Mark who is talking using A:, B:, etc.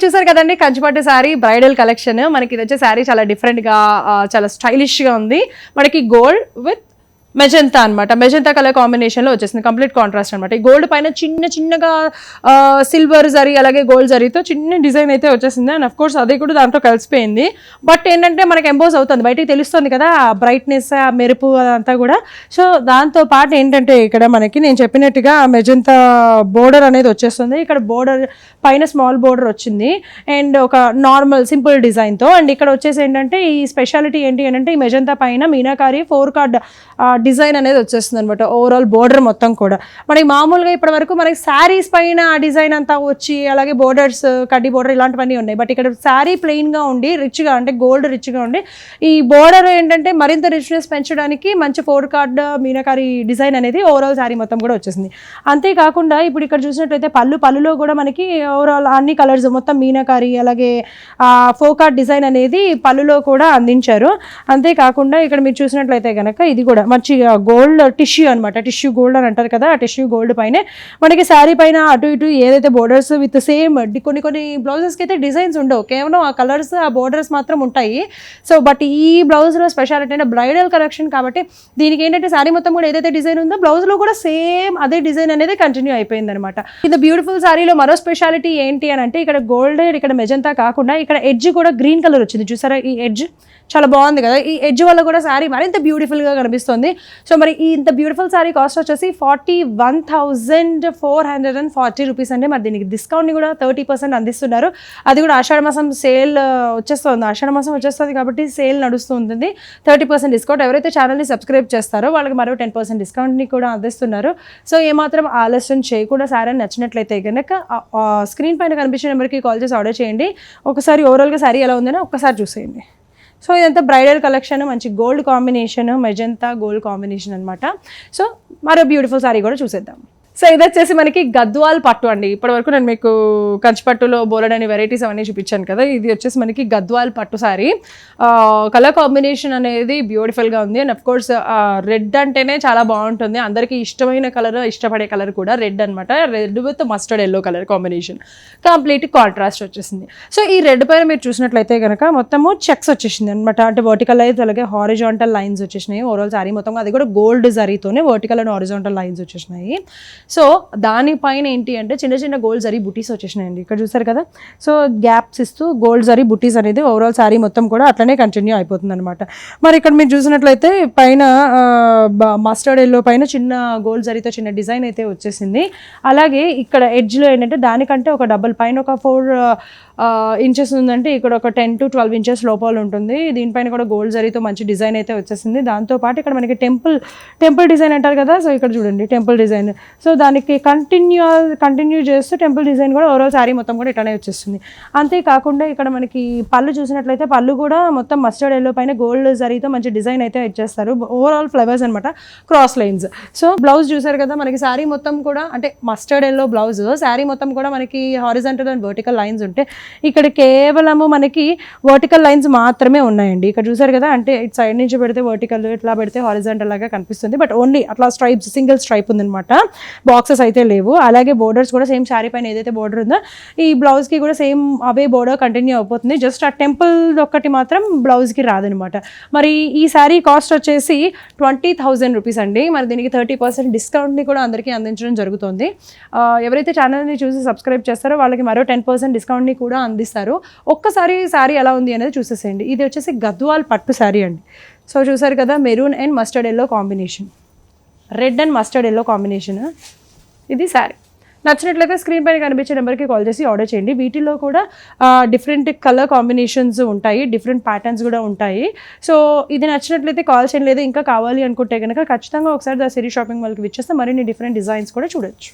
A: చూసారు కదండి కంచిపట్టు sari bridal collection. మనకి ఇది వచ్చే శారీ చాలా డిఫరెంట్గా చాలా స్టైలిష్గా ఉంది. మనకి గోల్డ్ విత్ మెజంతా అనమాట. మెజంతా కలర్ కాంబినేషన్లో వచ్చేసింది. కంప్లీట్ కాంట్రాస్ట్ అనమాట. ఈ గోల్డ్ పైన చిన్నగా సిల్వర్ జరీ అలాగే గోల్డ్ జరీతో చిన్న డిజైన్ అయితే వచ్చేసింది. అండ్ అఫ్ కోర్స్ అదే కూడా దాంట్లో కలిసిపోయింది. బట్ ఏంటంటే మనకి ఎంబోజ్ అవుతుంది, బయటికి తెలుస్తుంది కదా బ్రైట్నెస్, ఆ మెరుపు అదంతా కూడా. సో దాంతో పాటు ఏంటంటే ఇక్కడ మనకి నేను చెప్పినట్టుగా మెజంతా బోర్డర్ అనేది వచ్చేస్తుంది. ఇక్కడ బోర్డర్ పైన స్మాల్ బోర్డర్ వచ్చింది అండ్ ఒక నార్మల్ సింపుల్ డిజైన్తో. అండ్ ఇక్కడ వచ్చేసి ఏంటంటే ఈ స్పెషాలిటీ ఏంటి అని అంటే ఈ మెజంతా పైన మీనాకారి 4 కార్డ్ డిజైన్ అనేది వచ్చేస్తుంది అనమాట. ఓవరాల్ బోర్డర్ మొత్తం కూడా మనకి మామూలుగా ఇప్పటి వరకు మనకి శారీస్ పైన ఆ డిజైన్ అంతా వచ్చి అలాగే బోర్డర్స్ కడ్డీ బోర్డర్ ఇలాంటివన్నీ ఉన్నాయి. బట్ ఇక్కడ శారీ ప్లెయిన్గా ఉండి రిచ్గా అంటే గోల్డ్ రిచ్గా ఉండి ఈ బోర్డర్ ఏంటంటే మరింత రిచ్నెస్ పెంచడానికి మంచి 4 కార్డ్ మీనాకారి డిజైన్ అనేది ఓవరాల్ శారీ మొత్తం కూడా వచ్చేసింది. అంతేకాకుండా ఇప్పుడు ఇక్కడ చూసినట్లయితే పళ్ళులో కూడా మనకి ఓవరాల్ అన్ని కలర్స్ మొత్తం మీనాకారి అలాగే 4 కార్డ్ డిజైన్ అనేది పళ్ళులో కూడా అందించారు. అంతేకాకుండా ఇక్కడ మీరు చూసినట్లయితే కనుక ఇది కూడా మంచి గోల్డ్ టిష్యూ అనమాట. టిష్యూ గోల్డ్ అని అంటారు కదా, ఆ టిష్యూ గోల్డ్ పైన మనకి శారీ పైన అటు ఇటు ఏదైతే బోర్డర్స్ విత్ సేమ్ కొన్ని బ్లౌజెస్కి అయితే డిజైన్స్ ఉండవు, కేవలం ఆ కలర్స్ ఆ బోర్డర్స్ మాత్రం ఉంటాయి. సో బట్ ఈ బ్లౌజ్లో స్పెషాలిటీ అంటే బ్రైడల్ కలెక్షన్ కాబట్టి దీనికి ఏంటంటే శారీ మొత్తం కూడా ఏదైతే డిజైన్ ఉందో బ్లౌజ్లో కూడా సేమ్ అదే డిజైన్ అనేది కంటిన్యూ అయిపోయింది అనమాట. ఇది బ్యూటిఫుల్ శారీలో మరో స్పెషాలిటీ ఏంటి అని అంటే ఇక్కడ గోల్డ్ ఇక్కడ మెజంతా కాకుండా ఇక్కడ ఎడ్జ్ కూడా గ్రీన్ కలర్ వచ్చింది. చూసారా ఈ ఎడ్జ్ చాలా బాగుంది కదా. ఈ ఎడ్జ్ వల్ల కూడా శారీ మరింత బ్యూటిఫుల్గా కనిపిస్తుంది. సో మరి ఈ ఇంత బ్యూటిఫుల్ శారీ కాస్ట్ వచ్చేసి 41,440 రూపీస్ అండి. మరి దీనికి డిస్కౌంట్ని కూడా 30% అందిస్తున్నారు. అది కూడా ఆషాఢ మాసం సేల్ వచ్చేస్తుంది. ఆషాఢ మాసం వచ్చేస్తుంది కాబట్టి సేల్ నడుస్తూ ఉంటుంది. 30% డిస్కౌంట్. ఎవరైతే ఛానల్ని సబ్స్క్రైబ్ చేస్తారో వాళ్ళకి మరో 10% డిస్కౌంట్ని కూడా అందిస్తున్నారు. సో ఏమాత్రం ఆలస్యం చేయకుండా శారీ నచ్చినట్లయితే కనుక స్క్రీన్ పైన కనిపించిన నెంబర్కి కాల్ చేసి ఆర్డర్ చేయండి. ఒకసారి ఓవరాల్గా శారీ ఎలా ఉందని ఒక్కసారి చూసేయండి. సో ఇదంతా బ్రైడల్ కలెక్షన్, మంచి gold combination, magenta gold combination అనమాట. సో మరో బ్యూటిఫుల్ శారీ కూడా చూసేద్దాం. సో ఇది వచ్చేసి మనకి గద్వాల్ పట్టు అండి. ఇప్పటివరకు నేను మీకు కంచిపట్టులో బోలెడని వెరైటీస్ అవన్నీ చూపించాను కదా. ఇది వచ్చేసి మనకి గద్వాల్ పట్టు శారీ. కలర్ కాంబినేషన్ అనేది బ్యూటిఫుల్గా ఉంది. అండ్ అఫ్ కోర్స్ రెడ్ అంటేనే చాలా బాగుంటుంది. అందరికీ ఇష్టమైన కలర్, ఇష్టపడే కలర్ కూడా రెడ్ అనమాట. Red with mustard yellow colour combination complete contrast వచ్చేసింది. సో ఈ రెడ్ పైన మీరు చూసినట్లయితే కనుక మొత్తము చెక్స్ వచ్చేసింది అనమాట. అంటే వర్టికల్ లైన్స్ అలాగే హారిజాంటల్ లైన్స్ వచ్చేసినాయి ఓవరాల్ శారీ మొత్తం. అది కూడా గోల్డ్ జరీతోనే వర్టికల్ అండ్ హారిజాంటల్ లైన్స్ వచ్చేసినాయి. సో దానిపైన ఏంటి అంటే చిన్న గోల్డ్ జరీ బుటీస్ వచ్చేసినాయండి. ఇక్కడ చూసారు కదా. సో గ్యాప్స్ ఇస్తూ గోల్డ్ జరీ బుటీస్ అనేది ఓవరాల్ శారీ మొత్తం కూడా అట్లనే కంటిన్యూ అయిపోతుంది అనమాట. మరి ఇక్కడ మీరు చూసినట్లయితే పైన మస్టర్డ్ ఎల్లో పైన చిన్న గోల్డ్ జరీతో చిన్న డిజైన్ అయితే వచ్చేసింది. అలాగే ఇక్కడ ఎడ్జ్లో ఏంటంటే దానికంటే ఒక డబల్ పైన ఒక 4 ఇంచెస్ ఉందంటే ఇక్కడ ఒక 10 to 12 ఇంచెస్ లోపల ఉంటుంది. దీనిపైన కూడా గోల్డ్ జరీతో మంచి డిజైన్ అయితే వచ్చేసింది. దాంతోపాటు ఇక్కడ మనకి టెంపుల్ డిజైన్ అంటారు కదా. సో ఇక్కడ చూడండి టెంపుల్ డిజైన్. సో దానికి కంటిన్యూ చేస్తూ టెంపుల్ డిజైన్ కూడా ఓవరాల్ శారీ మొత్తం కూడా ఇట్లానే వచ్చేస్తుంది. అంతేకాకుండా ఇక్కడ మనకి పళ్ళు చూసినట్లయితే పళ్ళు కూడా మొత్తం మస్టర్డ్ ఎల్లో పైన గోల్డ్ జరీతో మంచి డిజైన్ అయితే ఇచ్చేస్తారు. ఓవరాల్ ఫ్లవర్స్ అనమాట, క్రాస్ లైన్స్. సో బ్లౌజ్ చూసారు కదా. మనకి శారీ మొత్తం కూడా అంటే మస్టర్డ్ ఎల్లో బ్లౌజ్, శారీ మొత్తం కూడా మనకి హారిజాంటల్ అండ్ వర్టికల్ లైన్స్ ఉంటే ఇక్కడ కేవలము మనకి వర్టికల్ లైన్స్ మాత్రమే ఉన్నాయండి. ఇక్కడ చూసారు కదా. అంటే ఇటు సైడ్ నుంచి పెడితే వర్టికల్, ఇట్లా పెడితే హారిజాంటల్ లాగా కనిపిస్తుంది. బట్ ఓన్లీ అట్లా స్ట్రైప్స్, సింగిల్ స్ట్రైప్ ఉందనమాట. బాక్సెస్ అయితే లేవు. అలాగే బోర్డర్స్ కూడా సేమ్ శారీ పైన ఏదైతే బోర్డర్ ఉందో ఈ బ్లౌజ్కి కూడా సేమ్ అవే బోర్డర్ కంటిన్యూ అయిపోతుంది. జస్ట్ ఆ టెంపుల్ ఒక్కటి మాత్రం బ్లౌజ్కి రాదనమాట. మరి ఈ శారీ కాస్ట్ వచ్చేసి 20,000 రూపీస్ అండి. మరి దీనికి 30% డిస్కౌంట్ని కూడా అందరికీ అందించడం జరుగుతుంది. ఎవరైతే ఛానల్ని చూసి సబ్స్క్రైబ్ చేస్తారో వాళ్ళకి మరో 10% డిస్కౌంట్ని కూడా అందిస్తారు. ఒక్కసారి శారీ ఎలా ఉంది అనేది చూసేసేయండి. ఇది వచ్చేసి గద్వాల్ పట్టు శారీ అండి. సో చూసారు కదా, maroon and mustard yellow combination, red and mustard yellow combination ఇది శారీ. నచ్చినట్లయితే స్క్రీన్ పైన కనిపించే నెంబర్కి కాల్ చేసి ఆర్డర్ చేయండి. వీటిలో కూడా డిఫరెంట్ కలర్ కాంబినేషన్స్ ఉంటాయి, డిఫరెంట్ ప్యాటర్న్స్ కూడా ఉంటాయి. సో ఇది నచ్చినట్లయితే కాల్ చేయండి. లేదా ఇంకా కావాలి అనుకుంటే కనుక ఖచ్చితంగా ఒకసారి ద సిరీ షాపింగ్ మాల్కి విచ్చేస్తే మరిన్ని డిఫరెంట్ డిజైన్స్ కూడా చూడొచ్చు.